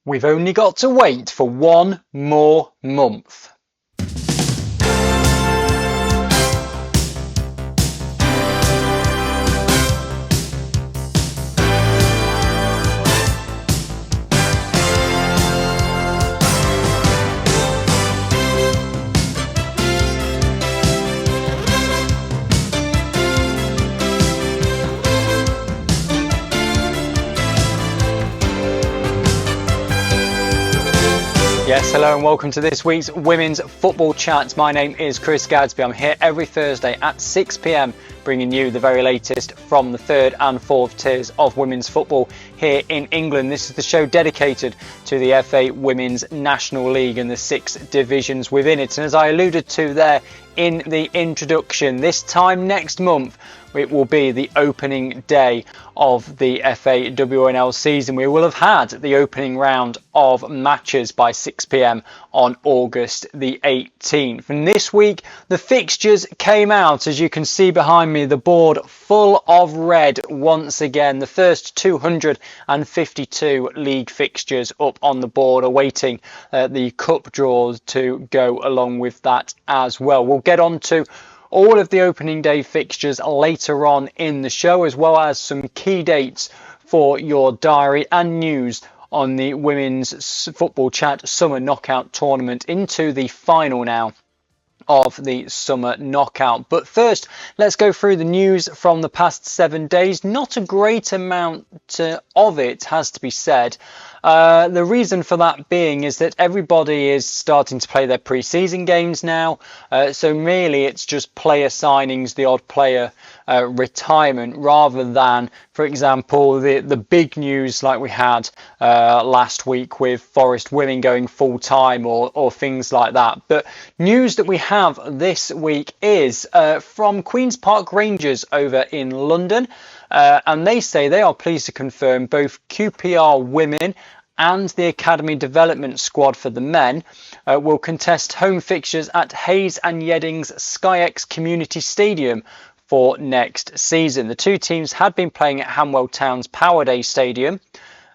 We've only got to wait for one more month. Yes, hello and welcome to this week's Women's Football Chat. My name is Chris Gadsby. I'm here every Thursday at 6 p.m. bringing you the very latest from the third and fourth tiers of women's football here in England. This is the show dedicated to the FA Women's National League and the 6 divisions within it. And as I alluded to there in the introduction, this time next month it will be the opening day of the FA WNL season. We will have had the opening round of matches by 6 p.m. on August the 18th. And this week, the fixtures came out. As you can see behind me, the board full of red once again. The first 252 league fixtures up on the board, awaiting the cup draws to go along with that as well. We'll get on to all of the opening day fixtures later on in the show, as well as some key dates for your diary and news on the Women's Football Chat Summer Knockout Tournament into the final now of the Summer Knockout. But first, let's go through the news from the past 7 days. Not a great amount of it, has to be said. The reason for that being is that everybody is starting to play their pre-season games now. So really it's just player signings, the odd player retirement, rather than, for example, the big news like we had last week with Forest Women going full-time or things like that. But news that we have this week is from Queen's Park Rangers over in London. And they say they are pleased to confirm both QPR women and the Academy Development Squad for the men will contest home fixtures at Hayes and Yedding's SkyX Community Stadium for next season. The two teams had been playing at Hanwell Town's Powerday Stadium,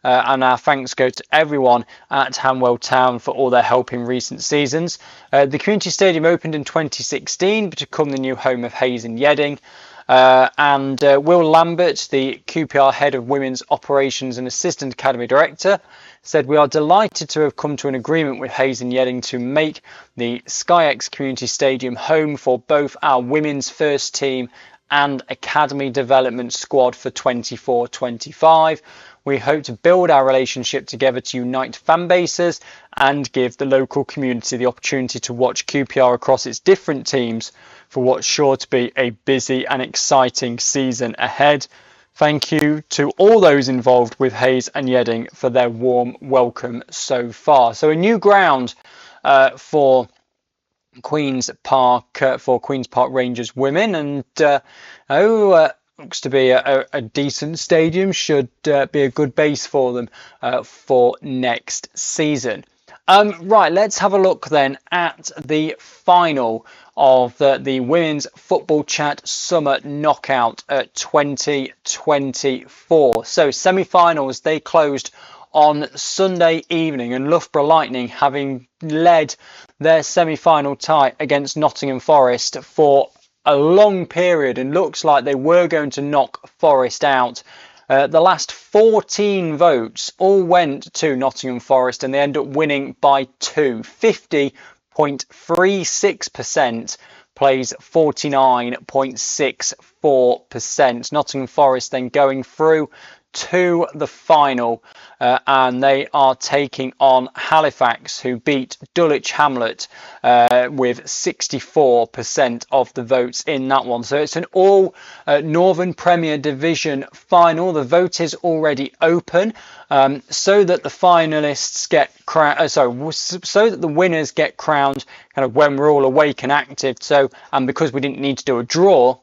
and our thanks go to everyone at Hanwell Town for all their help in recent seasons. The Community Stadium opened in 2016 to become the new home of Hayes and Yedding. And Will Lambert, the QPR Head of Women's Operations and Assistant Academy Director, said, "We are delighted to have come to an agreement with Hayes and Yedding to make the SkyX Community Stadium home for both our women's first team and Academy Development Squad for 24-25. We hope to build our relationship together to unite fan bases and give the local community the opportunity to watch QPR across its different teams for what's sure to be a busy and exciting season ahead. Thank you to all those involved with Hayes and Yedding for their warm welcome so far." So a new ground for Queen's Park Rangers women, and looks to be a decent stadium. Should be a good base for them for next season. Right, let's have a look then at the final of the Women's Football Chat Summer Knockout 2024. So semi-finals, they closed on Sunday evening, and Loughborough Lightning, having led their semi-final tie against Nottingham Forest for a long period, and looks like they were going to knock Forest out. The last 14 votes all went to Nottingham Forest, and they end up winning by 2. 50.36% plays 49.64%. Nottingham Forest then going through to the final, and they are taking on Halifax, who beat Dulwich Hamlet with 64% of the votes in that one. So it's an all Northern Premier Division final. The vote is already open, so that the finalists get so that the winners get crowned kind of when we're all awake and active. So, and because we didn't need to do a draw.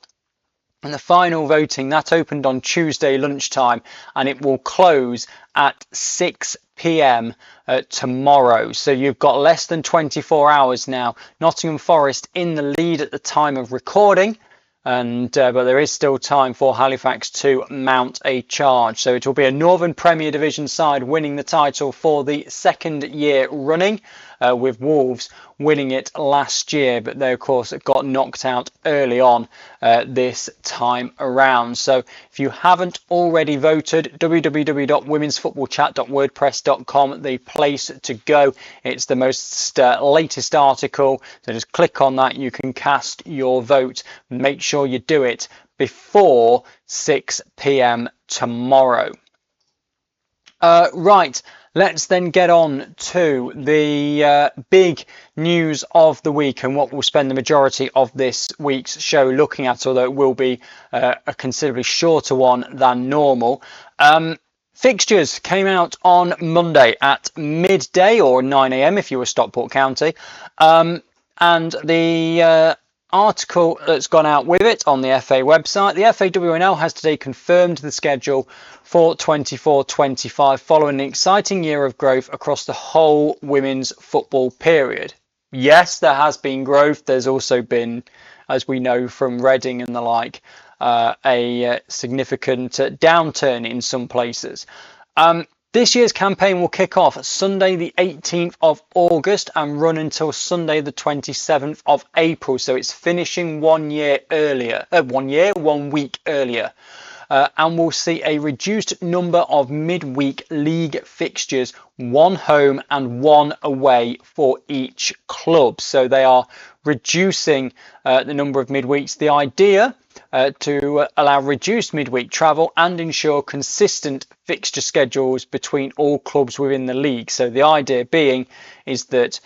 And the final voting, that opened on Tuesday lunchtime, and it will close at 6 p.m. Tomorrow. So you've got less than 24 hours now. Nottingham Forest in the lead at the time of recording, and but there is still time for Halifax to mount a charge. So it will be a Northern Premier Division side winning the title for the second year running, with Wolves winning it last year, but they of course got knocked out early on this time around. So if you haven't already voted, www.womensfootballchat.wordpress.com, the place to go. It's the most latest article, so just click on that. You can cast your vote. Make sure you do it before 6 p.m. tomorrow. Right, let's then get on to the big news of the week and what we'll spend the majority of this week's show looking at, although it will be a considerably shorter one than normal. Fixtures came out on Monday at midday, or 9 a.m. if you were Stockport County, and the article that's gone out with it on the FA website. The FAWNL has today confirmed the schedule for 24-25 following an exciting year of growth across the whole women's football period. Yes, there has been growth. There's also been, as we know from Reading and the like, a significant downturn in some places. This year's campaign will kick off Sunday the 18th of August and run until Sunday the 27th of April. So it's finishing 1 week earlier. And we'll see a reduced number of midweek league fixtures, one home and one away for each club. So they are reducing the number of midweeks. The idea to allow reduced midweek travel and ensure consistent fixture schedules between all clubs within the league. So the idea being is that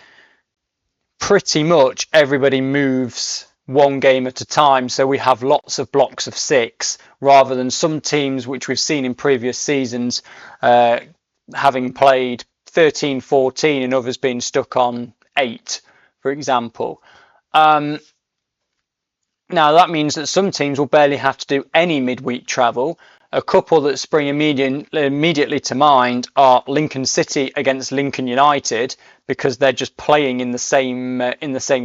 pretty much everybody moves one game at a time, so we have lots of blocks of 6 rather than some teams which we've seen in previous seasons having played 13-14 and others being stuck on 8, for example. Now that means that some teams will barely have to do any midweek travel. A couple that spring immediately to mind are Lincoln City against Lincoln United, because they're just playing in the same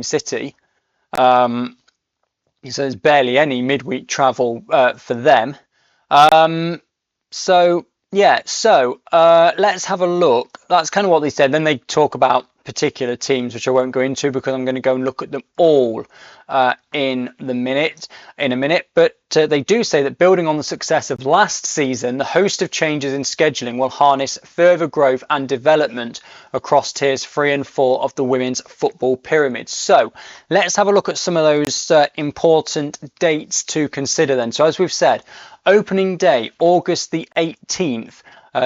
city. So there's barely any midweek travel for them. So let's have a look. That's kind of what they said. Then they talk about particular teams, which I won't go into because I'm going to go and look at them all in a minute. But they do say that building on the success of last season, the host of changes in scheduling will harness further growth and development across tiers 3 and 4 of the women's football pyramid. So let's have a look at some of those important dates to consider then. So as we've said, opening day, August the 18th.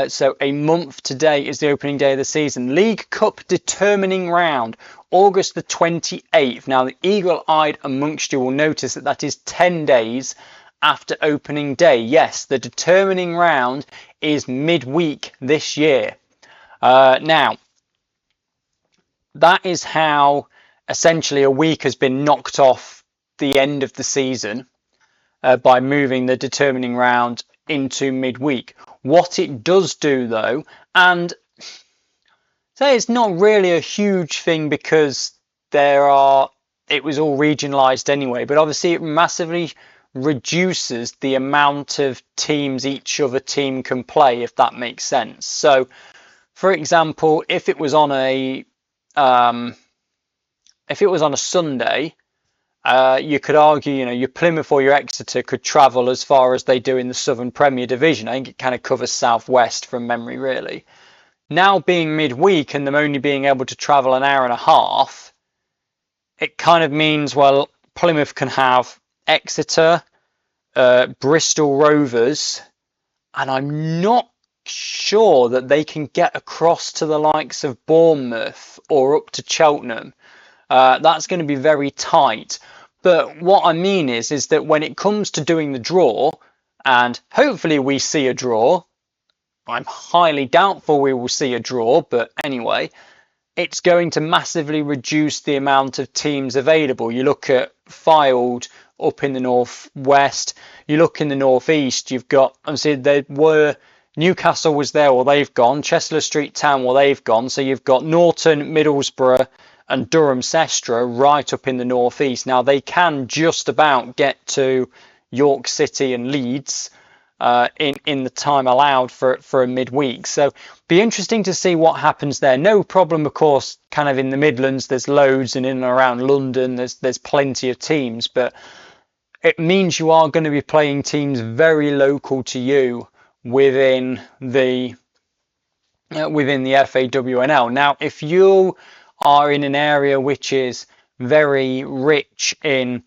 So a month today is the opening day of the season. League Cup determining round, August the 28th. Now, the eagle-eyed amongst you will notice that that is 10 days after opening day. Yes, the determining round is midweek this year. Now, that is how essentially a week has been knocked off the end of the season by moving the determining round into midweek. What it does do though, and say it's not really a huge thing because it was all regionalised anyway, but obviously it massively reduces the amount of teams each other team can play, if that makes sense. So for example, if it was on a Sunday, you could argue, your Plymouth or your Exeter could travel as far as they do in the Southern Premier Division. I think it kind of covers southwest from memory, really. Now being midweek and them only being able to travel an hour and a half, it kind of means, well, Plymouth can have Exeter, Bristol Rovers, and I'm not sure that they can get across to the likes of Bournemouth or up to Cheltenham. That's going to be very tight. But what I mean is that when it comes to doing the draw, and hopefully we see a draw, I'm highly doubtful we will see a draw, but anyway, it's going to massively reduce the amount of teams available. You look at Fylde up in the northwest, you look in the northeast, you've got, obviously Newcastle was there, well they've gone, Chester Street Town, well they've gone, so you've got Norton, Middlesbrough, and Durham Sestra right up in the northeast. Now they can just about get to York City and Leeds in the time allowed for a midweek. So be interesting to see what happens there. No problem, of course, kind of in the Midlands, there's loads, and in and around London, there's plenty of teams, but it means you are going to be playing teams very local to you within the FAWNL. Now, if you are in an area which is very rich in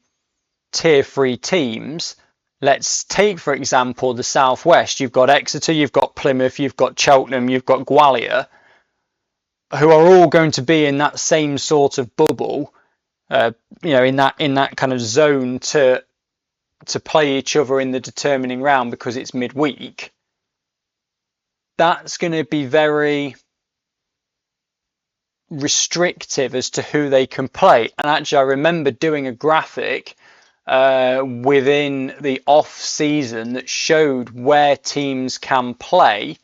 tier 3 teams, let's take, for example, the Southwest. You've got Exeter, you've got Plymouth, you've got Cheltenham, you've got Gwalior, who are all going to be in that same sort of bubble, in that kind of zone to play each other in the determining round because it's midweek. That's going to be very restrictive as to who they can play. And actually, I remember doing a graphic within the off season that showed where teams can play,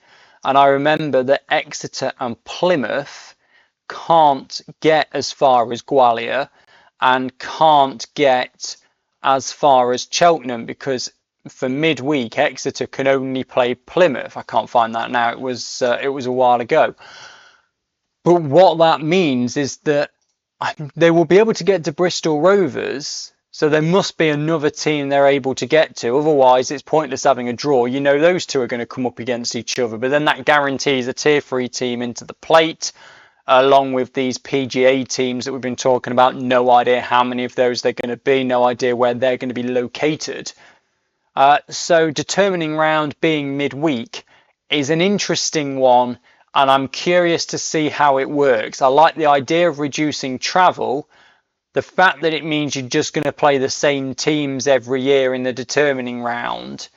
and I remember that Exeter and Plymouth can't get as far as Gwalior and can't get as far as Cheltenham, because for midweek Exeter can only play Plymouth. I can't find that now, it was a while ago. But what that means is that they will be able to get to Bristol Rovers, so there must be another team they're able to get to. Otherwise, it's pointless having a draw. You know those two are going to come up against each other, but then that guarantees a tier 3 team into the plate, along with these PGA teams that we've been talking about. No idea how many of those they're going to be, no idea where they're going to be located. So determining round being midweek is an interesting one, and I'm curious to see how it works. I like the idea of reducing travel. The fact that it means you're just going to play the same teams every year in the determining round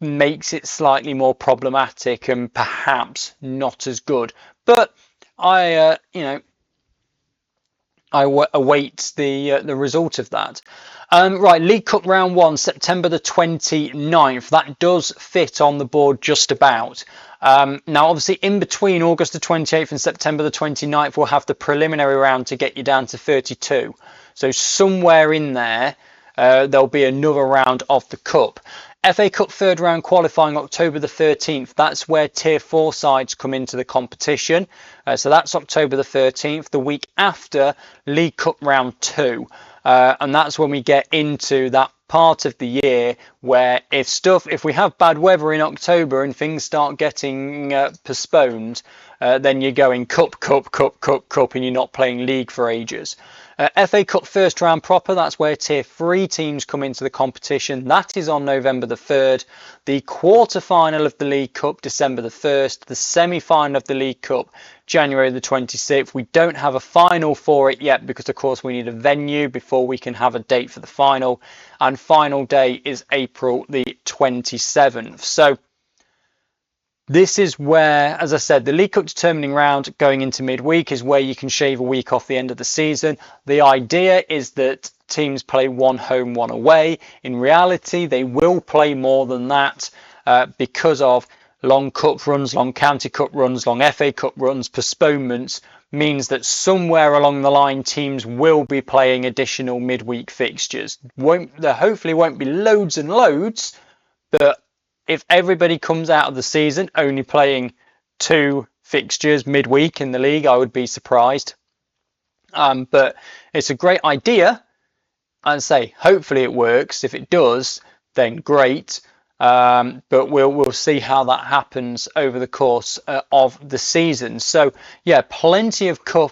makes it slightly more problematic and perhaps not as good. But I await the result of that. Right, League Cup Round 1, September the 29th. That does fit on the board just about. Now, obviously, in between August the 28th and September the 29th, we'll have the preliminary round to get you down to 32. So somewhere in there, there'll be another round of the Cup. FA Cup third round qualifying October the 13th. That's where tier 4 sides come into the competition. So that's October the 13th, the week after League Cup round 2. And that's when we get into that part of the year where if we have bad weather in October and things start getting postponed, then you're going cup, and you're not playing league for ages. FA Cup first round proper, that's where tier 3 teams come into the competition. That is on November the 3rd. The quarter-final of the League Cup, December the 1st. The semi-final of the League Cup, January the 26th. We don't have a final for it yet because, of course, we need a venue before we can have a date for the final. And final day is April the 27th. So this is where, as I said, the League Cup determining round going into midweek is where you can shave a week off the end of the season. The idea is that teams play one home, one away. In reality, they will play more than that because of long cup runs, long county cup runs, long FA Cup runs. Postponements means that somewhere along the line teams will be playing additional midweek fixtures. There hopefully won't be loads and loads, but if everybody comes out of the season only playing 2 fixtures midweek in the league, I would be surprised. But it's a great idea. I'd say hopefully it works. If it does, then great. But we'll see how that happens over the course of the season. So yeah, plenty of cup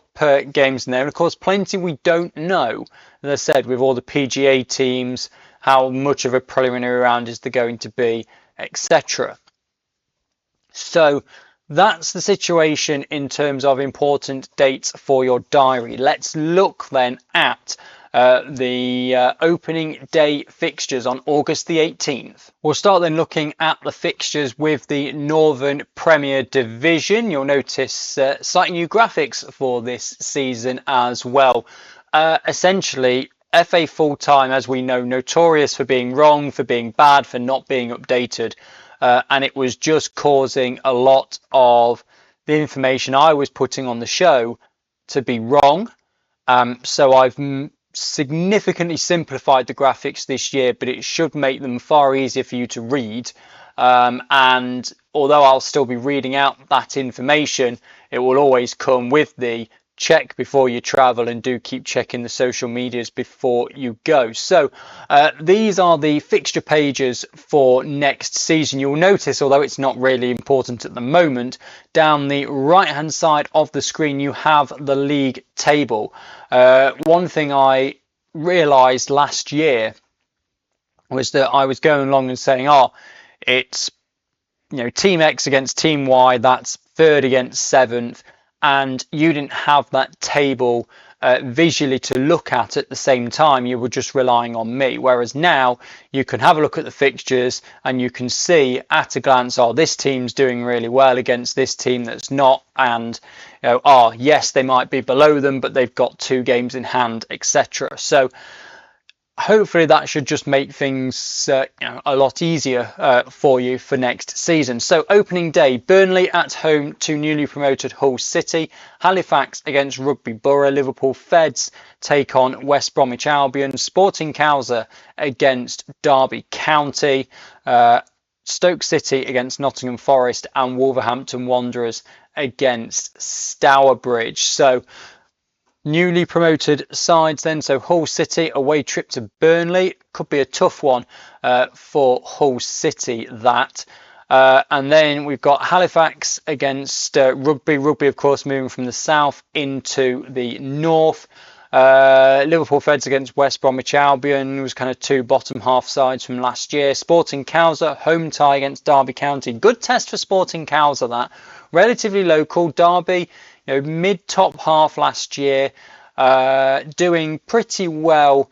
games in there, and of course plenty we don't know. As I said, with all the PGA teams, how much of a preliminary round is there going to be, etc. So that's the situation in terms of important dates for your diary. Let's look then at the opening day fixtures on August the 18th. We'll start then looking at the fixtures with the Northern Premier Division. You'll notice slightly new graphics for this season as well. Essentially, FA full-time, as we know, notorious for being wrong, for being bad, for not being updated. And it was just causing a lot of the information I was putting on the show to be wrong. So I've significantly simplified the graphics this year, but it should make them far easier for you to read. And although I'll still be reading out that information, it will always come with the check before you travel, and do keep checking the social medias before you go. So these are the fixture pages for next season. You'll notice, although it's not really important at the moment, down the right hand side of the screen you have the league table. One thing I realized last year was that I was going along and saying, oh, it's, you know, team X against team Y, that's third against seventh, and you didn't have that table visually to look at the same time. You were just relying on me, whereas now you can have a look at the fixtures and you can see at a glance, oh, this team's doing really well against this team that's not, and you know, oh yes, they might be below them, but they've got 2 games in hand, etc. So hopefully that should just make things a lot easier for you for next season. So opening day, Burnley at home to newly promoted Hull City, Halifax against Rugby Borough, Liverpool Feds take on West Bromwich Albion, Sporting Cowser against Derby County, Stoke City against Nottingham Forest, and Wolverhampton Wanderers against Stourbridge. So newly promoted sides then, so Hull City away trip to Burnley, could be a tough one for Hull City, that. And then we've got Halifax against Rugby of course moving from the south into the north. Liverpool Feds against West Bromwich Albion was kind of 2 bottom half sides from last year. Sporting Cowser home tie against Derby County, good test for Sporting Cowser, that. Relatively local. Derby, you know, mid top half last year, doing pretty well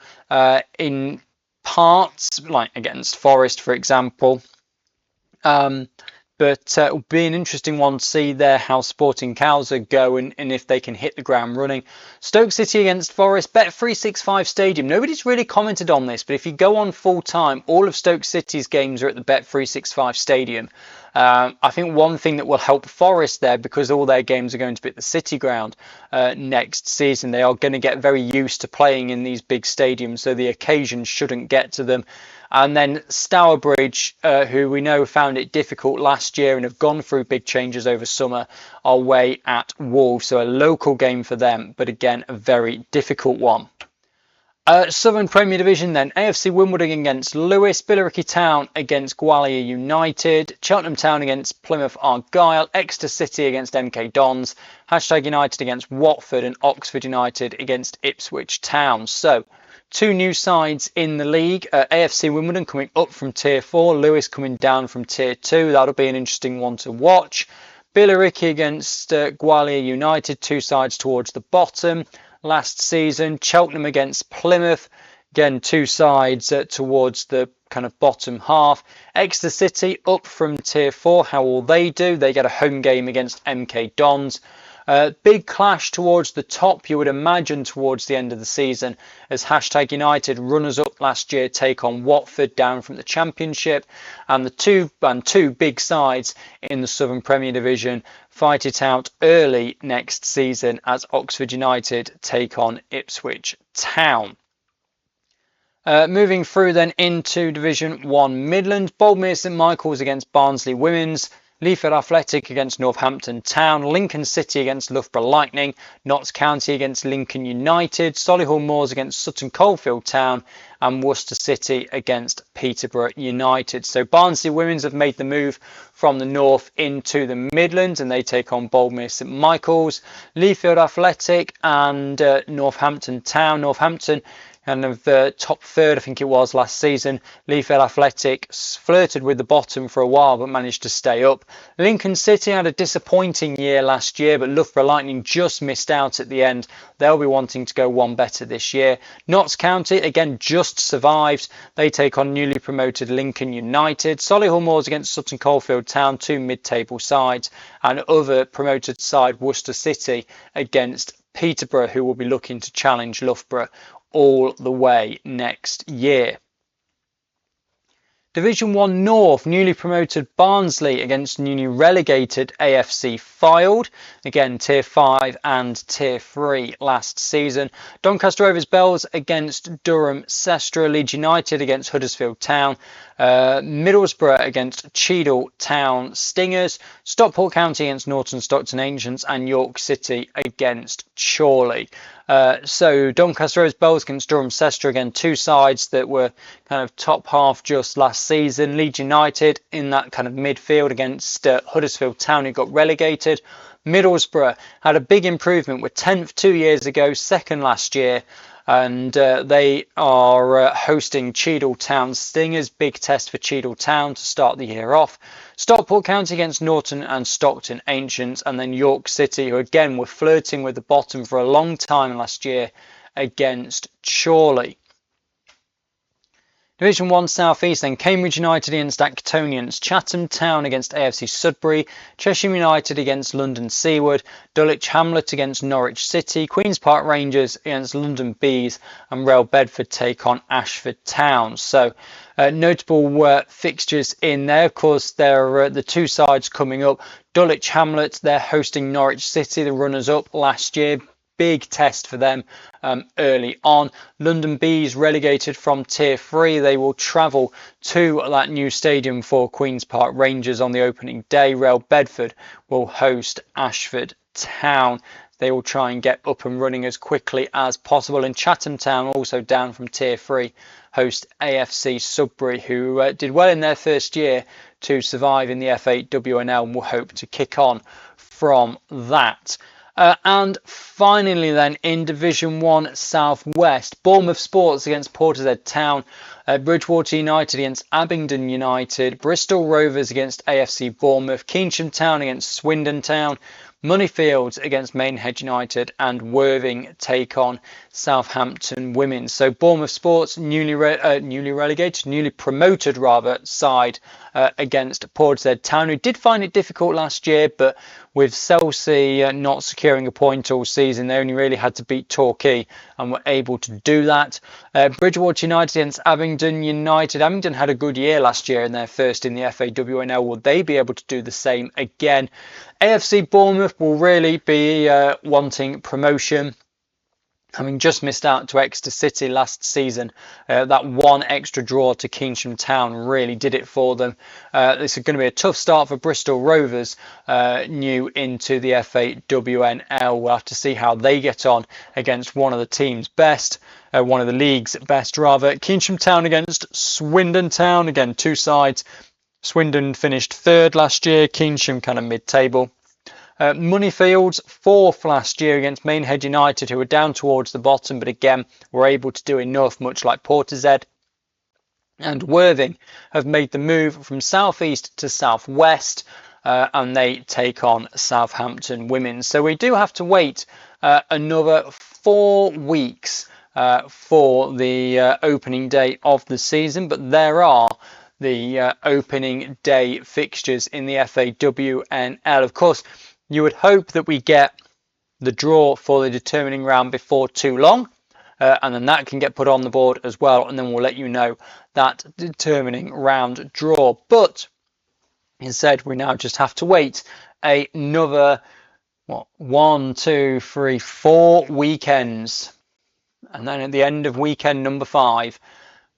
in parts, like against Forest, for example. But it'll be an interesting one to see there how Sporting Cowser go, and if they can hit the ground running. Stoke City against Forest, Bet365 Stadium. Nobody's really commented on this, but if you go on full time, all of Stoke City's games are at the Bet365 Stadium. I think one thing that will help Forest there, because all their games are going to be at the City Ground next season, they are going to get very used to playing in these big stadiums, so the occasion shouldn't get to them. And then Stourbridge, who we know found it difficult last year and have gone through big changes over summer, are away at Wolves. So a local game for them, but again, a very difficult one. Southern Premier Division then, AFC Wimbledon against Lewis, Billericay Town against Gwalior United, Cheltenham Town against Plymouth Argyle, Exeter City against MK Dons, Hashtag United against Watford, and Oxford United against Ipswich Town. So 2 new sides in the league, AFC Wimbledon coming up from Tier 4, Lewis coming down from Tier 2. That'll be an interesting one to watch. Billericay against Gwalior United, 2 sides towards the bottom last season. Cheltenham against Plymouth, again 2 sides towards the kind of bottom half. Exeter City up from Tier 4, how will they do? They get a home game against MK Dons. Big clash towards the top, you would imagine, towards the end of the season, as Hashtag United, runners-up last year, take on Watford down from the Championship, and the two big sides in the Southern Premier Division fight it out early next season as Oxford United take on Ipswich Town. Moving through then into Division 1 Midlands, Boldmere St Michael's against Barnsley Women's, Leaford Athletic against Northampton Town, Lincoln City against Loughborough Lightning, Notts County against Lincoln United, Solihull Moors against Sutton Coldfield Town, and Worcester City against Peterborough United. So Barnsley Women's have made the move from the north into the Midlands, and they take on Boldmere St Michael's, Leaford Athletic and Northampton Town. Northampton kind of the top third, I think it was, last season. Leaford Athletic flirted with the bottom for a while but managed to stay up. Lincoln City had a disappointing year last year, but Loughborough Lightning just missed out at the end. They'll be wanting to go one better this year. Notts County, again, just survived. They take on newly promoted Lincoln United. Solihull Moors against Sutton Coldfield Town, 2 mid-table sides. And other promoted side, Worcester City, against Peterborough, who will be looking to challenge Loughborough all the way next year. Division 1 North, newly promoted Barnsley against newly relegated AFC Fylde. Again, Tier 5 and Tier 3 last season. Doncaster Rovers Bells against Durham Sestra. Leeds United against Huddersfield Town. Middlesbrough against Cheadle Town Stingers. Stockport County against Norton Stockton Ancients. And York City against Chorley. So Doncaster Rovers Bells against Durham Sestra, again, two sides that were kind of top half just last season. Leeds United in that kind of midfield against Huddersfield Town, who got relegated. Middlesbrough had a big improvement, were 10th 2 years ago, second last year, and they are hosting Cheadle Town Stingers. Big test for Cheadle Town to start the year off. Stockport County against Norton and Stockton Ancients, and then York City, who again were flirting with the bottom for a long time last year, against Chorley. Division 1 South East, then Cambridge United against Actonians, Chatham Town against AFC Sudbury, Cheshire United against London Seaward, Dulwich Hamlet against Norwich City, Queen's Park Rangers against London Bees, and Rail Bedford take on Ashford Town. So notable fixtures in there. Of course, there are the two sides coming up. Dulwich Hamlet, they're hosting Norwich City, the runners-up last year. Big test for them early on. London Bees relegated from Tier 3. They will travel to that new stadium for Queen's Park Rangers on the opening day. Rail Bedford will host Ashford Town. They will try and get up and running as quickly as possible. And Chatham Town, also down from Tier 3, host AFC Sudbury, who did well in their first year to survive in the F8WNL, and will hope to kick on from that. And finally then, in Division 1 South West, Bournemouth Sports against Portishead Town, Bridgewater United against Abingdon United, Bristol Rovers against AFC Bournemouth, Keynsham Town against Swindon Town, Moneyfields against Maidenhead United, and Worthing take on Southampton Women. So Bournemouth Sports, newly promoted side against Portishead Town, who did find it difficult last year, but with Chelsea not securing a point all season, they only really had to beat Torquay and were able to do that. Bridgewater United against Abingdon United. Abingdon had a good year last year in their first in the FAWNL. Will they be able to do the same again? AFC Bournemouth will really be wanting promotion, having just missed out to Exeter City last season. That one extra draw to Keynsham Town really did it for them. This is going to be a tough start for Bristol Rovers, new into the FAWNL. We'll have to see how they get on against one of the team's best, one of the league's best rather. Keynsham Town against Swindon Town. Again, two sides. Swindon finished third last year, Keynsham kind of mid-table. Moneyfields fourth last year against Maidenhead United, who were down towards the bottom, but again were able to do enough, much like Portishead. And Worthing have made the move from southeast to southwest, and they take on Southampton Women. So we do have to wait another 4 weeks for the opening day of the season, but there are the opening day fixtures in the FAWNL. Of course, you would hope that we get the draw for the determining round before too long, and then that can get put on the board as well, and then we'll let you know that determining round draw. But instead, we now just have to wait another 1, 2, 3, 4 weekends, and then at the end of weekend number 5,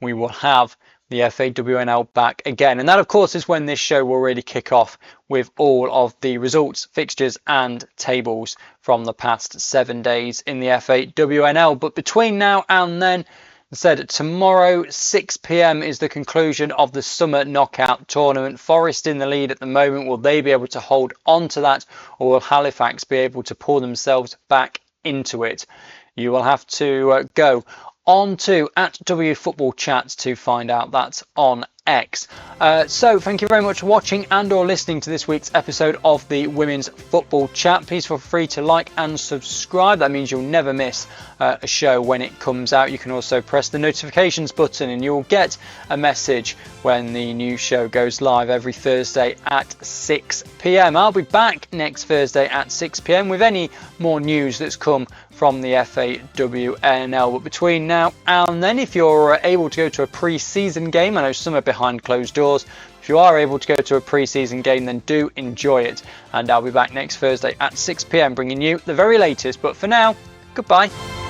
we will have the FAWNL back again. And that, of course, is when this show will really kick off with all of the results, fixtures and tables from the past 7 days in the FAWNL. But between now and then, said tomorrow 6 p.m. is the conclusion of the summer knockout tournament. Forest in the lead at the moment. Will they be able to hold on to that, or will Halifax be able to pull themselves back into it? You will have to go on to @WFootballChat to find out that on X. So thank you very much for watching and or listening to this week's episode of the Women's Football Chat. Please feel free to like and subscribe. That means you'll never miss a show when it comes out. You can also press the notifications button and you'll get a message when the new show goes live every Thursday at 6 p.m. I'll be back next Thursday at 6 p.m. with any more news that's come from the FAWNL. But between now and then, if you're able to go to a pre-season game, I know some have been behind closed doors. If you are able to go to a pre-season game, then do enjoy it. And I'll be back next Thursday at 6 p.m. bringing you the very latest. But for now, goodbye.